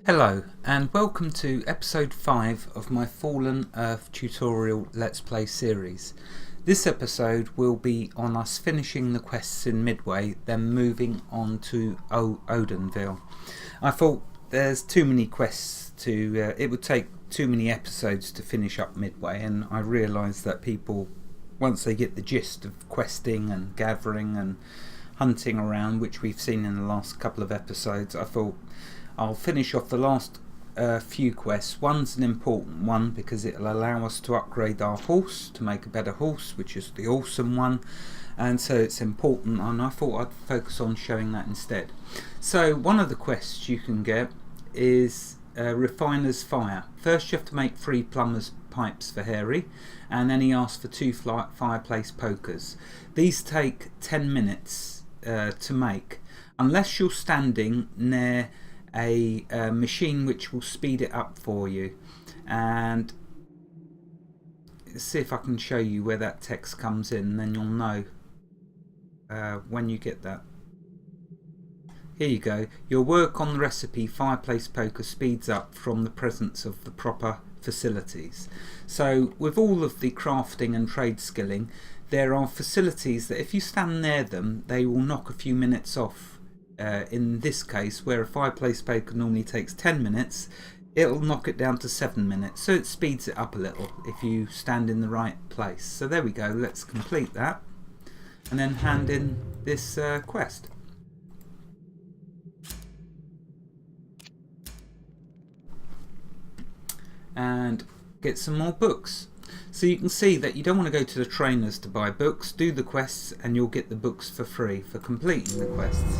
Hello and welcome to episode 5 of my Fallen Earth tutorial Let's Play series. This episode will be on us finishing the quests in Midway, then moving on to Odenville. I thought there's too many quests to, it would take too many episodes to finish up Midway, and I realised that people, once they get the gist of questing and gathering and hunting around, which we've seen in the last couple of episodes, I thought I'll finish off the last few quests. One's an important one because it'll allow us to upgrade our horse to make a better horse, which is the awesome one, and so it's important, and I thought I'd focus on showing that instead. So one of the quests you can get is Refiner's Fire. First you have to make 3 plumber's pipes for Harry, and then he asks for 2 fireplace pokers. These take 10 minutes to make, unless you're standing near a machine which will speed it up for you. And let's see if I can show you where that text comes in, then you'll know when you get that. Here you go. Your work on the recipe fireplace poker speeds up from the presence of the proper facilities. So with all of the crafting and trade skilling, there are facilities that if you stand near them, they will knock a few minutes off. In this case, where a fireplace poker normally takes 10 minutes, it'll knock it down to 7 minutes, so it speeds it up a little if you stand in the right place. So there we go, let's complete that and then hand in this quest. And get some more books. So you can see that you don't want to go to the trainers to buy books. Do the quests and you'll get the books for free for completing the quests.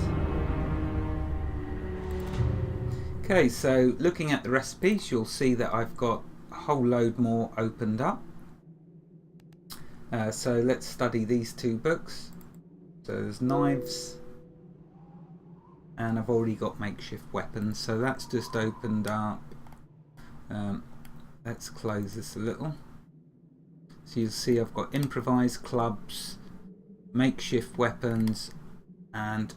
Okay, so looking at the recipes, you'll see that I've got a whole load more opened up. So let's study these 2 books. So there's knives, and I've already got makeshift weapons, so that's just opened up. Let's close this a little. So you'll see I've got improvised clubs, makeshift weapons, and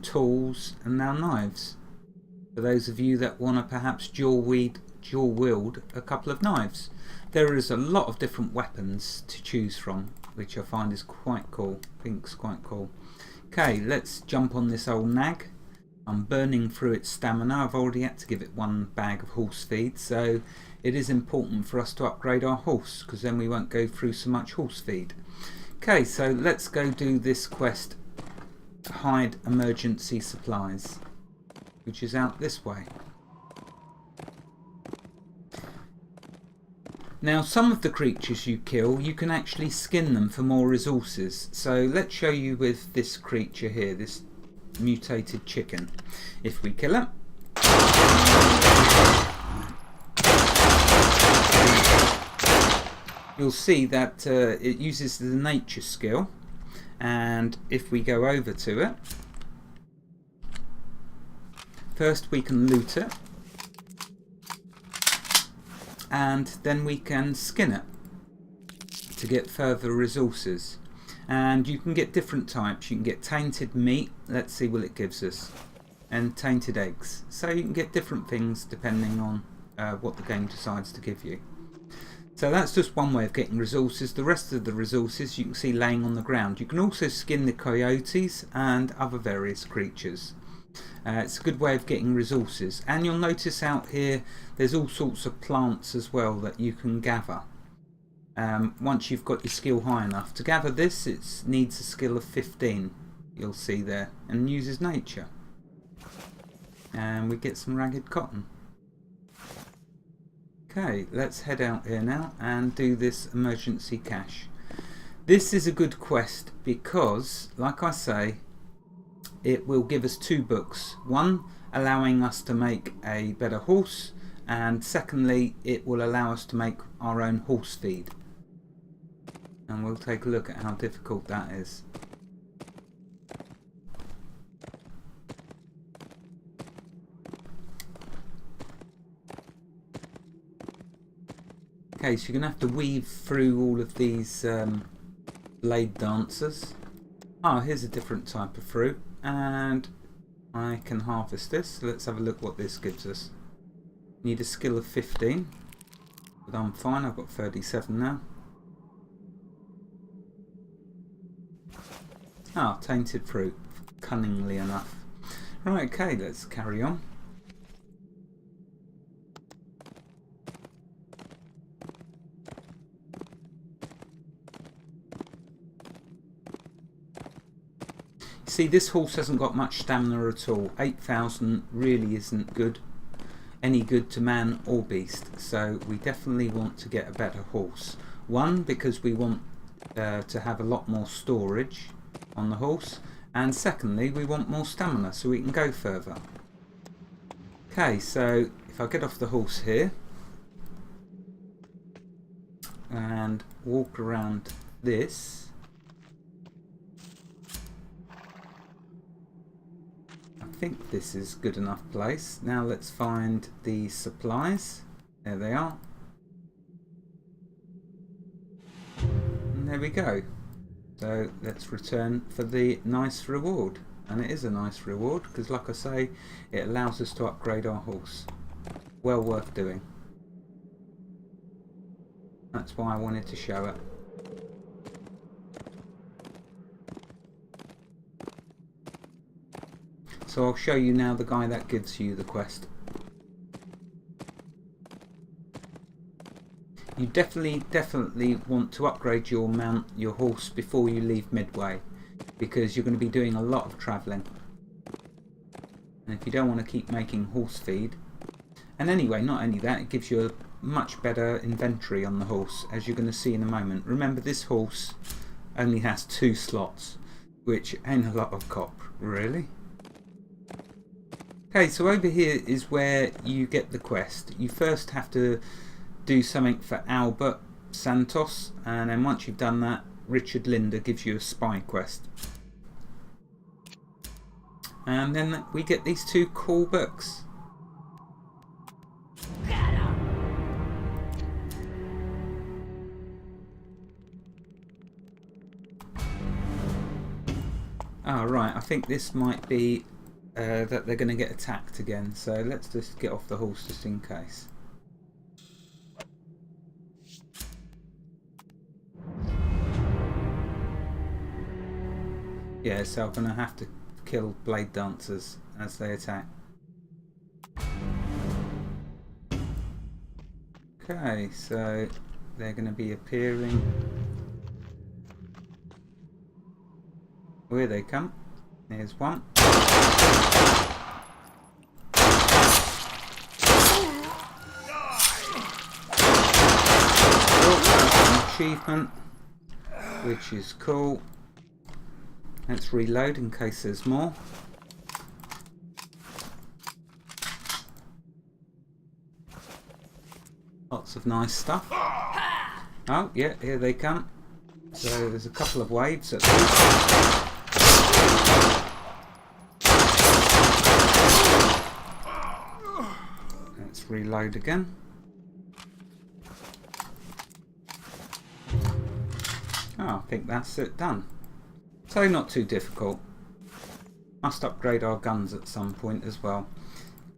tools, and now knives. For those of you that want to perhaps dual wield a couple of knives. There is a lot of different weapons to choose from, which I find is quite cool. I think it's quite cool. Okay, let's jump on this old nag. I'm burning through its stamina. I've already had to give it 1 bag of horse feed, so it is important for us to upgrade our horse, because then we won't go through so much horse feed. Okay, so let's go do this quest, Hide Emergency Supplies, which is out this way. Now some of the creatures you kill, you can actually skin them for more resources. So let's show you with this creature here, this mutated chicken. If we kill it, you'll see that it uses the nature skill, and if we go over to it, first we can loot it, and then we can skin it to get further resources. And you can get different types. You can get tainted meat, let's see what it gives us, and tainted eggs. So you can get different things depending on what the game decides to give you. So that's just one way of getting resources. The rest of the resources you can see laying on the ground. You can also skin the coyotes and other various creatures. It's a good way of getting resources, and you'll notice out here there's all sorts of plants as well that you can gather. Once you've got your skill high enough to gather this, it needs a skill of 15, you'll see there, and uses nature. And we get some ragged cotton. Okay, let's head out here now and do this emergency cache. This is a good quest because, like I say, it will give us 2 books. One, allowing us to make a better horse, and secondly, it will allow us to make our own horse feed. And we'll take a look at how difficult that is. Okay, so you're going to have to weave through all of these blade dancers. Oh, here's a different type of fruit, and I can harvest this. Let's have a look what this gives us. Need a skill of 15, but I'm fine, I've got 37 now. Ah, tainted fruit, cunningly enough. Right, okay, let's carry on. See, this horse hasn't got much stamina at all. 8,000 really isn't good, any good to man or beast. So we definitely want to get a better horse. One, because we want to have a lot more storage on the horse. And secondly, we want more stamina so we can go further. Okay, so if I get off the horse here and walk around this, I think this is good enough place. Now let's find the supplies. There they are. And there we go. So let's return for the nice reward. And it is a nice reward because, like I say, it allows us to upgrade our horse. Well worth doing. That's why I wanted to show it. So I'll show you now the guy that gives you the quest. You definitely want to upgrade your mount, your horse, before you leave Midway, because you're going to be doing a lot of travelling. And if you don't want to keep making horse feed, and anyway, not only that, it gives you a much better inventory on the horse, as you're going to see in a moment. Remember, this horse only has 2 slots, which ain't a lot of cop, really. Okay, so over here is where you get the quest. You first have to do something for Albert Santos, and then once you've done that, Richard Linder gives you a spy quest. And then we get these 2 cool books. Ah, right, I think this might be that they're going to get attacked again, so let's just get off the horse just in case. Yeah, so I'm going to have to kill blade dancers as they attack. Okay, so they're going to be appearing. Here they come. Here's one. Achievement, which is cool. Let's reload in case there's more. Lots of nice stuff. Oh yeah, here they come. So there's a couple of waves at least. Let's reload again. Oh, I think that's it done. So not too difficult. Must upgrade our guns at some point as well.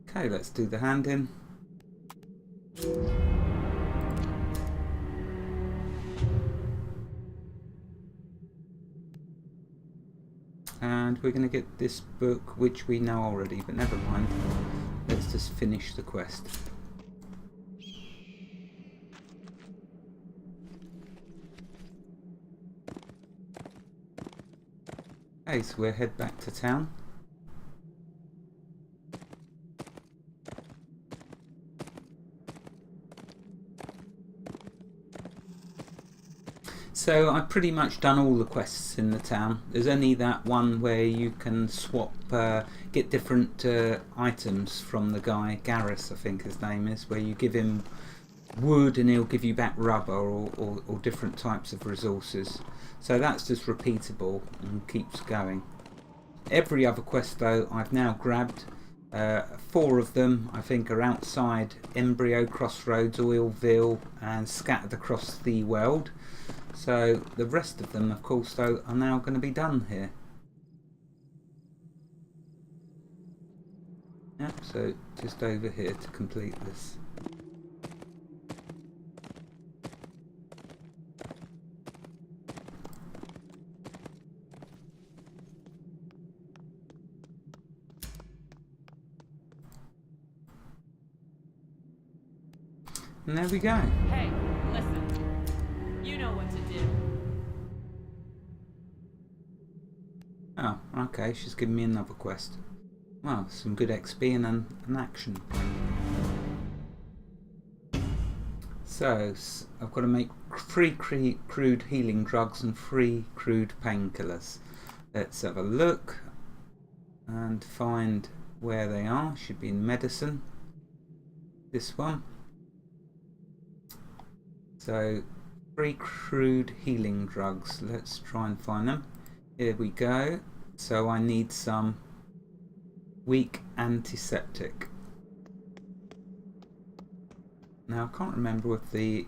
Okay, let's do the hand in. And we're going to get this book, which we know already, but never mind. Let's just finish the quest. Okay, so we'll head back to town. So I've pretty much done all the quests in the town. There's only that one where you can swap, get different items from the guy, Garrus I think his name is, where you give him wood and he'll give you back rubber or different types of resources. So that's just repeatable and keeps going. Every other quest though I've now grabbed. 4 of them I think are outside Embryo, Crossroads, Oilville and scattered across the world. So the rest of them, of course, though, are now going to be done here. Yep, so just over here to complete this. And there we go. Hey, listen. You know what to do. Oh, okay, she's giving me another quest. Well, some good XP and an action. So, I've got to make 3 crude healing drugs and 3 crude painkillers. Let's have a look and find where they are. Should be in medicine. This one. So, 3 crude healing drugs. Let's try and find them. Here we go. So I need some weak antiseptic. Now I can't remember if the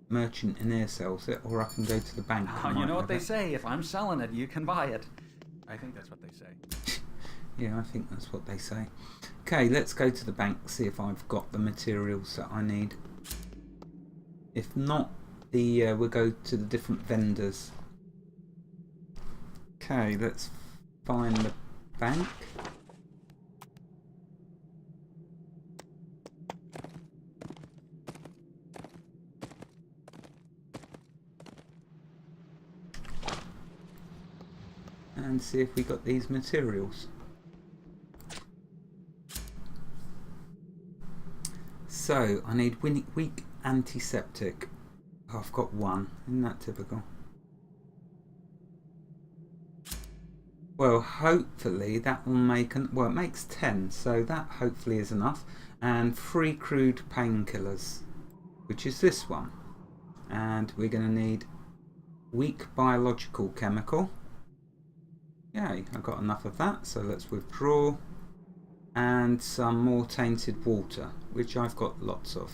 merchant in here sells it, or I can go to the bank. You know what they say, if I'm selling it, you can buy it. I think that's what they say. Yeah, I think that's what they say. Okay, let's go to the bank, see if I've got the materials that I need. If not, we'll go to the different vendors. Okay, let's find the bank. And see if we got these materials. So, I need weak antiseptic. Oh, I've got 1. Isn't that typical? Well, hopefully that will make well, it makes 10, so that hopefully is enough. And 3 crude painkillers, which is this one. And we're going to need weak biological chemical. Yay, I got enough of that, so let's withdraw. And some more tainted water, which I've got lots of.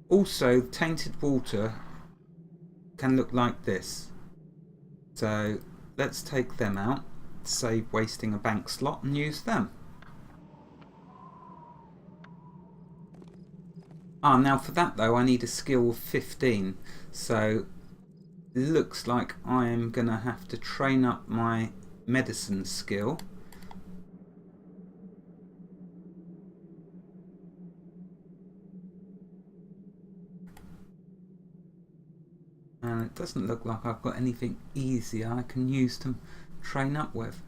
Also, tainted water can look like this. So let's take them out, save wasting a bank slot, and use them. Now for that though, I need a skill of 15. So it looks like I am going to have to train up my medicine skill. And it doesn't look like I've got anything easier I can use to train up with.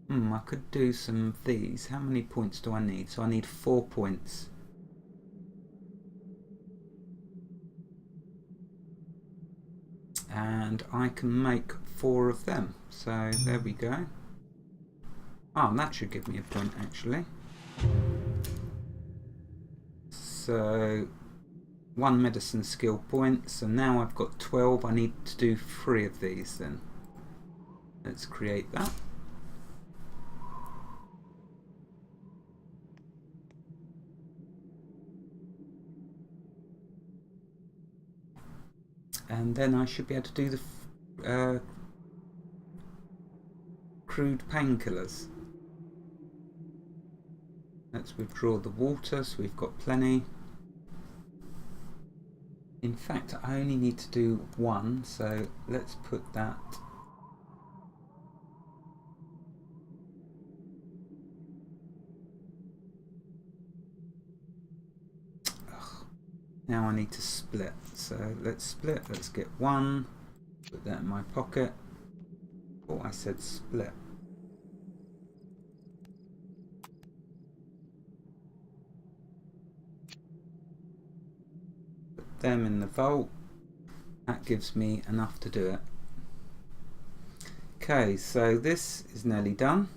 I could do some of these. How many points do I need? So I need 4 points. And I can make 4 of them. So there we go. That should give me a point actually. So 1 medicine skill point. So now I've got 12. I need to do 3 of these then. Let's create that. And then I should be able to do the crude painkillers. Let's withdraw the water, so we've got plenty. In fact, I only need to do 1, so let's put that. Now I need to split, so let's split. Let's get 1, put that in my pocket. Oh, I said split. Put them in the vault. That gives me enough to do it. Okay, so this is nearly done.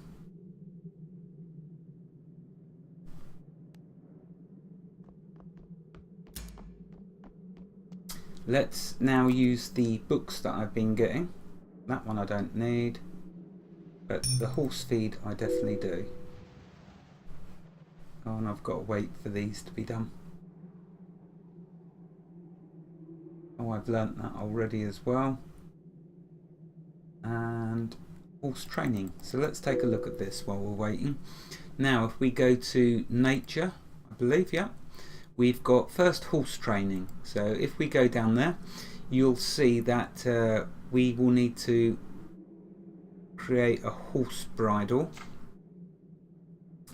Let's now use the books that I've been getting. That one I don't need, but the horse feed I definitely do. Oh, and I've got to wait for these to be done. Oh, I've learnt that already as well. And horse training. So let's take a look at this while we're waiting. Now if we go to nature, I believe, yeah, we've got first horse training. So if we go down there, you'll see that we will need to create a horse bridle.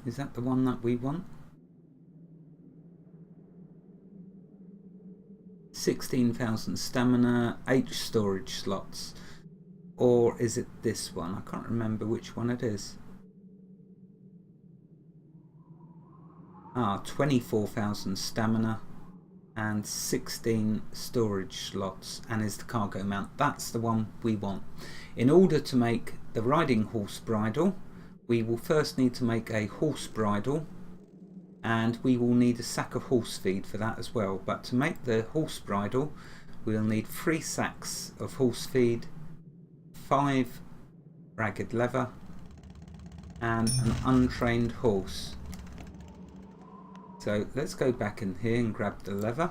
Is that the one that we want? 16,000 stamina, 8 storage slots. Or is it this one? I can't remember which one it is. 24,000 stamina and 16 storage slots, and is the cargo mount. That's the one we want. In order to make the riding horse bridle, we will first need to make a horse bridle, and we will need a sack of horse feed for that as well. But to make the horse bridle, we'll need 3 sacks of horse feed, 5 ragged leather, and an untrained horse. So let's go back in here and grab the leather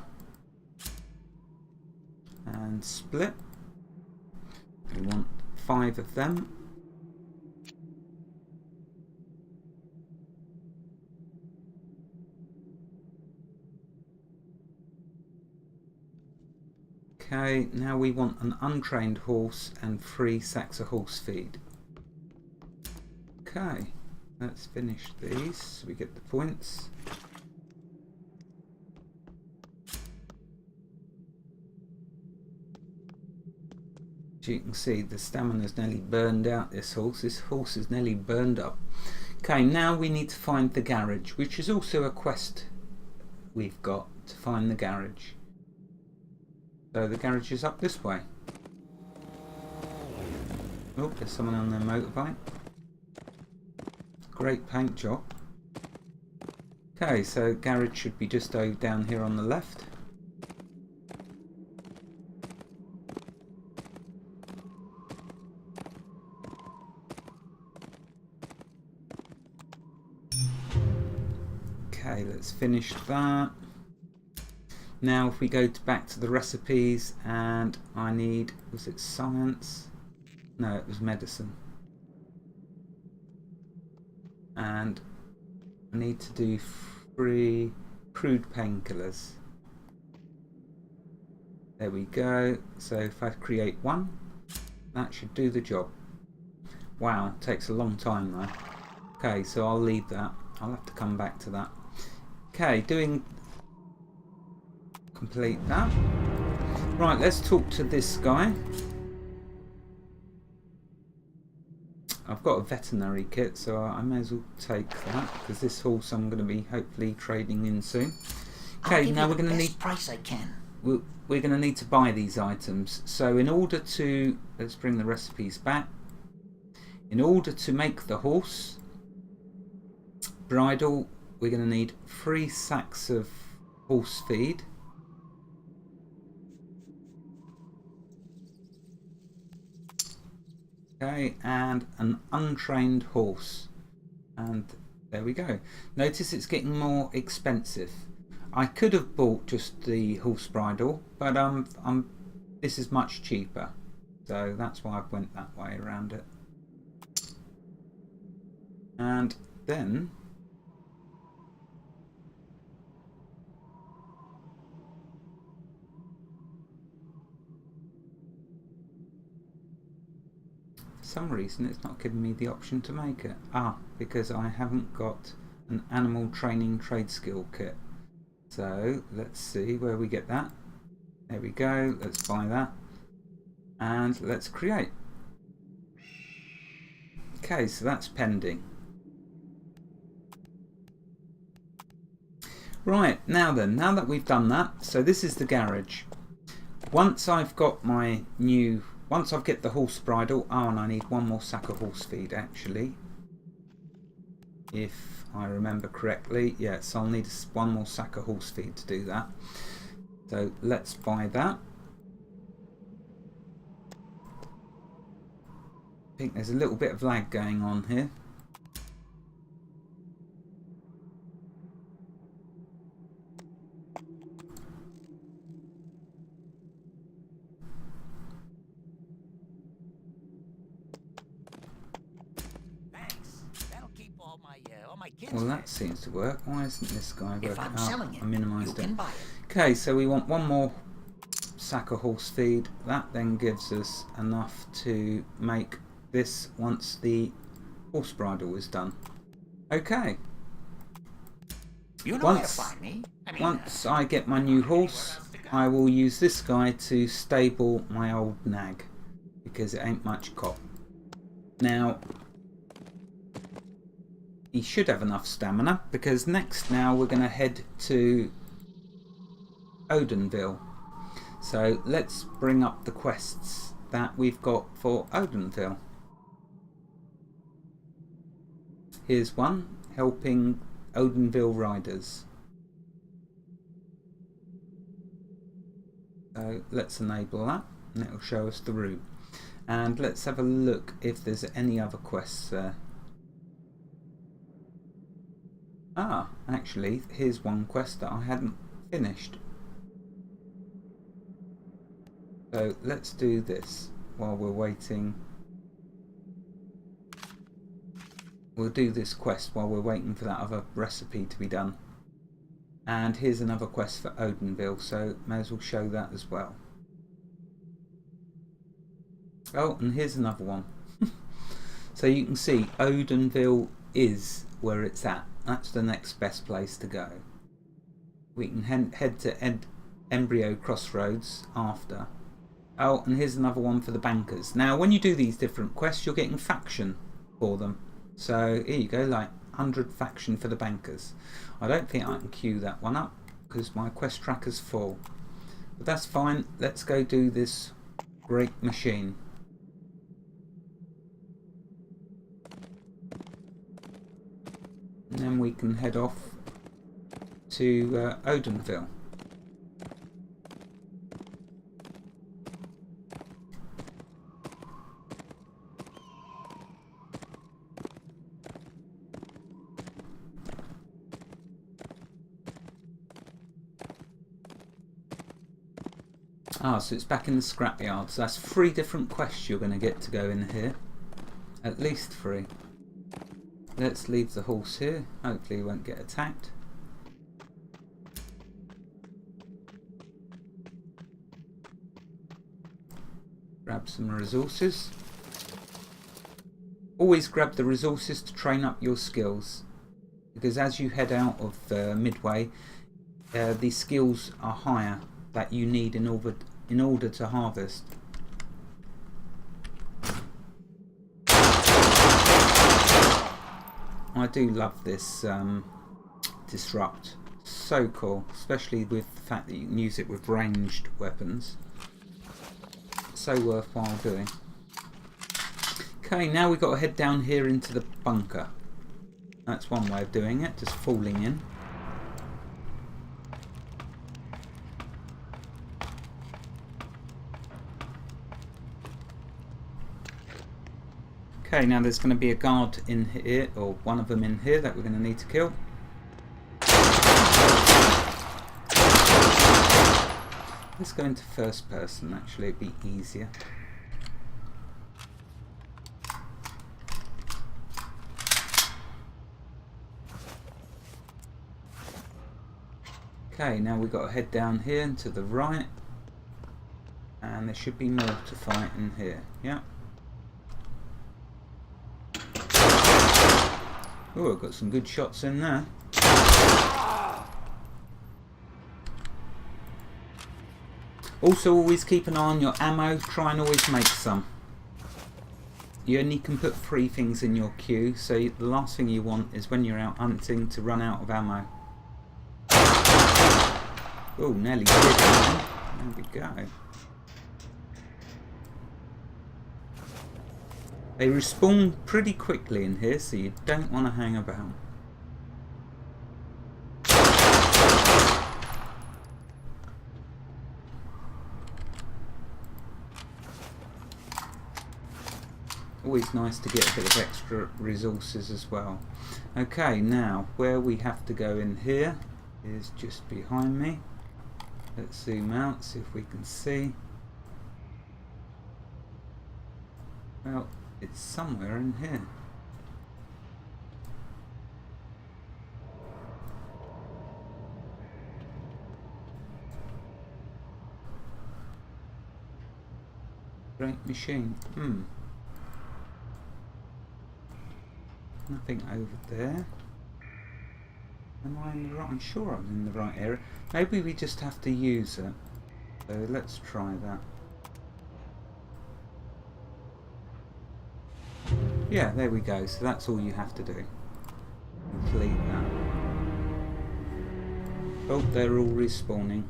and split. We want 5 of them. Okay, now we want an untrained horse and 3 sacks of horse feed. Okay, let's finish these so we get the points. As you can see, the stamina's nearly burned out. This horse is nearly burned up. Okay, now we need to find the garage, which is also a quest we've got, to find the garage. So the garage is up this way. Oh, there's someone on their motorbike. Great paint job. Okay, so garage should be just down here on the left. Okay, let's finish that. Now if we go back to the recipes, and I need, was it science? No, it was medicine. And I need to do 3 crude painkillers. There we go. So if I create 1, that should do the job. Wow, takes a long time though. Okay, so I'll leave that. I'll have to come back to that. Okay, complete that. Right, let's talk to this guy. I've got a veterinary kit, so I may as well take that, because this horse I'm going to be hopefully trading in soon. Okay, now we're going to need price I can. we're going to need to buy these items. So in order to, let's bring the recipes back. In order to make the horse bridle, we're going to need 3 sacks of horse feed. Okay, and an untrained horse. And there we go. Notice it's getting more expensive. I could have bought just the horse bridle, but this is much cheaper. So that's why I went that way around it. And then for some reason it's not giving me the option to make it. Because I haven't got an animal training trade skill kit. So let's see where we get that. There we go, let's buy that and let's create. Okay, so that's pending. Right, now that we've done that, so this is the garage. Once I've got my new, once I've get the horse bridle, and I need 1 more sack of horse feed actually, if I remember correctly. Yes, I'll need 1 more sack of horse feed to do that. So let's buy that. I think there's a little bit of lag going on here. Well, that seems to work. Why isn't this guy working? If I'm Oh, selling it, I minimised you it. can buy it. Okay, so we want one more sack of horse feed. That then gives us enough to make this once the horse bridle is done. Okay. You know where to find me. Once I get my new horse, I will use this guy to stable my old nag, because it ain't much cop. Now, he should have enough stamina, because next now we're going to head to Odenville. So let's bring up the quests that we've got for Odenville. Here's one, helping Odenville riders. So let's enable that, and it will show us the route. And let's have a look if there's any other quests there. Ah, actually, here's one quest that I hadn't finished. So let's do this while we're waiting. We'll do this quest while we're waiting for that other recipe to be done. And here's another quest for Odenville, so may as well show that as well. Oh, and here's another one. So you can see Odenville is where it's at. That's the next best place to go. We can head to Embryo Crossroads after. Oh, and here's another one for the bankers. Now, when you do these different quests, you're getting faction for them. So here you go, like 100 faction for the bankers. I don't think I can queue that one up because my quest tracker's full. But that's fine. Let's go do this great machine. And then we can head off to Odenville. Ah, so it's back in the Scrapyard. So that's 3 different quests you're going to get to go in here. At least 3. Let's leave the horse here. Hopefully he won't get attacked. Grab some resources. Always grab the resources to train up your skills. Because as you head out of Midway, the skills are higher that you need in order to harvest. I do love this disrupt. So cool, especially with the fact that you can use it with ranged weapons. So worthwhile doing. Okay, now we've got to head down here into the bunker. That's one way of doing it, just falling in. Okay, now there's going to be a guard in here, or one of them in here, that we're going to need to kill. Let's go into first person, actually, it'd be easier. Okay, now we've got to head down here and to the right. And there should be more to fight in here, yeah. Oh, I've got some good shots in there. Also, always keep an eye on your ammo. Try and always make some. You only can put 3 things in your queue, so the last thing you want is when you're out hunting to run out of ammo. Oh, nearly did. There we go. They respawn pretty quickly in here, so you don't want to hang about. Always nice to get a bit of extra resources as well. Okay, now where we have to go in here is just behind me. Let's zoom out, see if we can see. Well, it's somewhere in here. Great machine. Nothing over there. Am I in the right? I'm sure I'm in the right area. Maybe we just have to use it. So let's try that. Yeah, there we go. So that's all you have to do. Complete that. Oh, they're all respawning.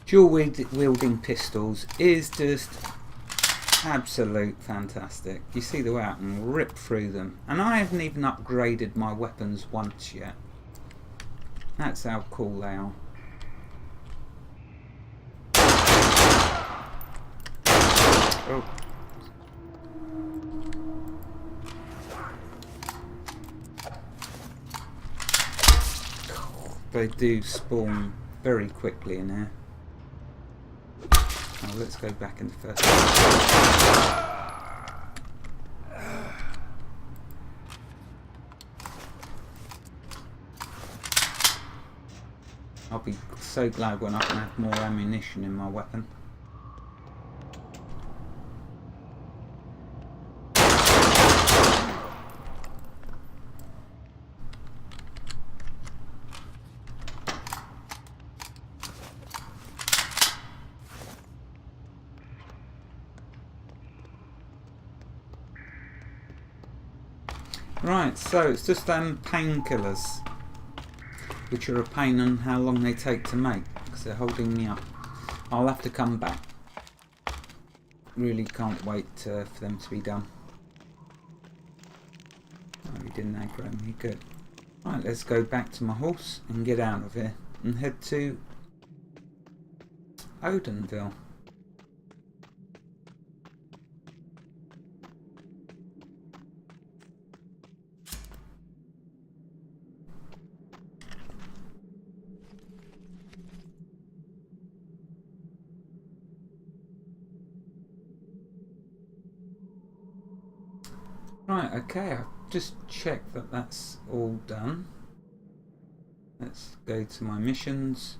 Dual wielding pistols is just absolute fantastic. You see the way I can rip through them, and I haven't even upgraded my weapons once yet. That's how cool they are. Oh. They do spawn very quickly in here. Now let's go back in the first. I'll be so glad when I can have more ammunition in my weapon. Right, so it's just painkillers, which are a pain on how long they take to make, because they're holding me up. I'll have to come back. Really can't wait for them to be done. Oh, he didn't aggro me, good. Right, let's go back to my horse and get out of here and head to Odenville. Right, okay, I've just checked that that's all done. Let's go to my missions.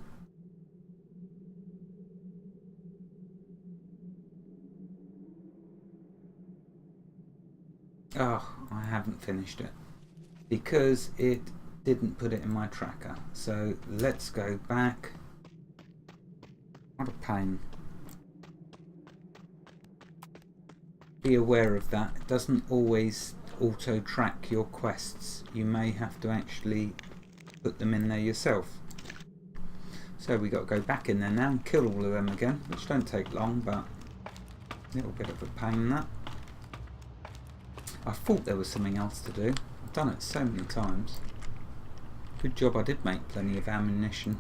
Oh, I haven't finished it because it didn't put it in my tracker. So let's go back. What a pain. Be aware of that. It doesn't always auto track your quests. You may have to actually put them in there yourself. So we got to go back in there now and kill all of them again, which don't take long, but a little bit of a pain that. I thought there was something else to do. I've done it so many times. Good job I did make plenty of ammunition.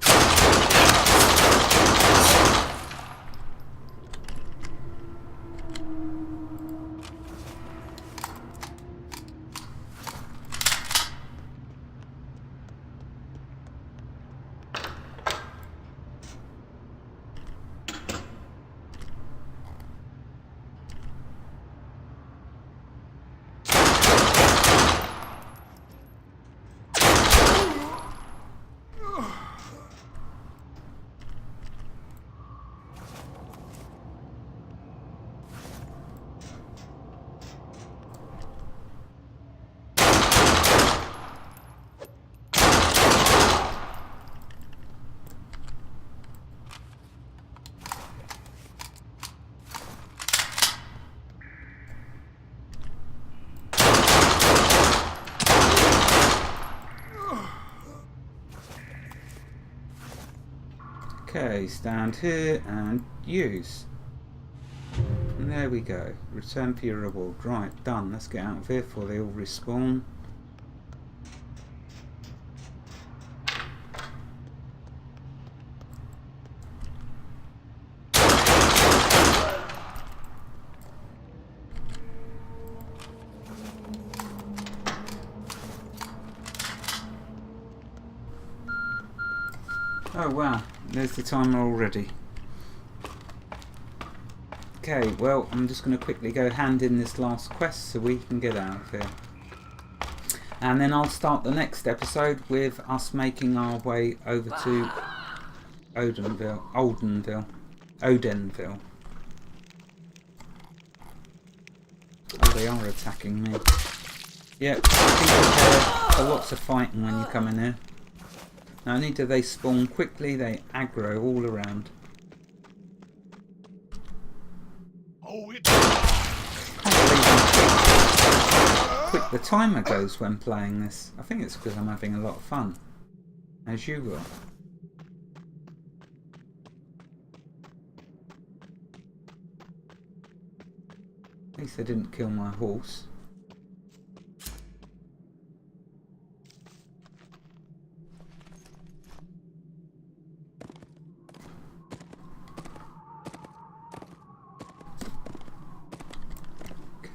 Okay, stand here and use. And there we go. Return for your reward. Right, done. Let's get out of here before they all respawn. Oh wow, there's the timer already. Okay, well, I'm just going to quickly go hand in this last quest so we can get out of here. And then I'll start the next episode with us making our way over to Odenville. Oh, they are attacking me. Yep, be prepared for lots of fighting when you come in here. Not only do they spawn quickly, they aggro all around. Can't believe how quick the timer goes when playing this. I think it's because I'm having a lot of fun, as you will. At least they didn't kill my horse.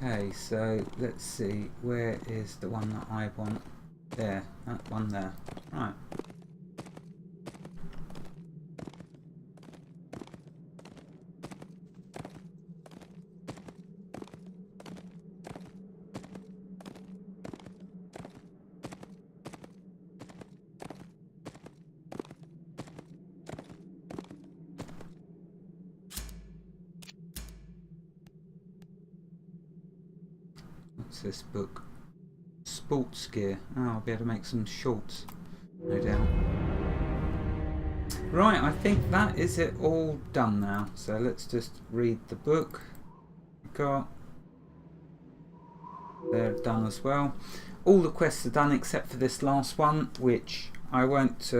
Okay, so let's see, where is the one that I want? There, that one there. Right. What's this book? Sports gear. Oh, I'll be able to make some shorts, no doubt. Right, I think that is it all done now. So let's just read the book. They're done as well. All the quests are done except for this last one, which I won't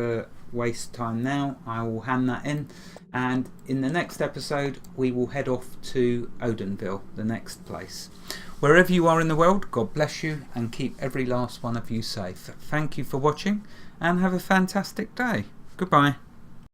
waste time now. I will hand that in, and in the next episode we will head off to Odenville, the next place. Wherever you are in the world, God bless you and keep every last one of you safe. Thank you for watching and have a fantastic day. Goodbye.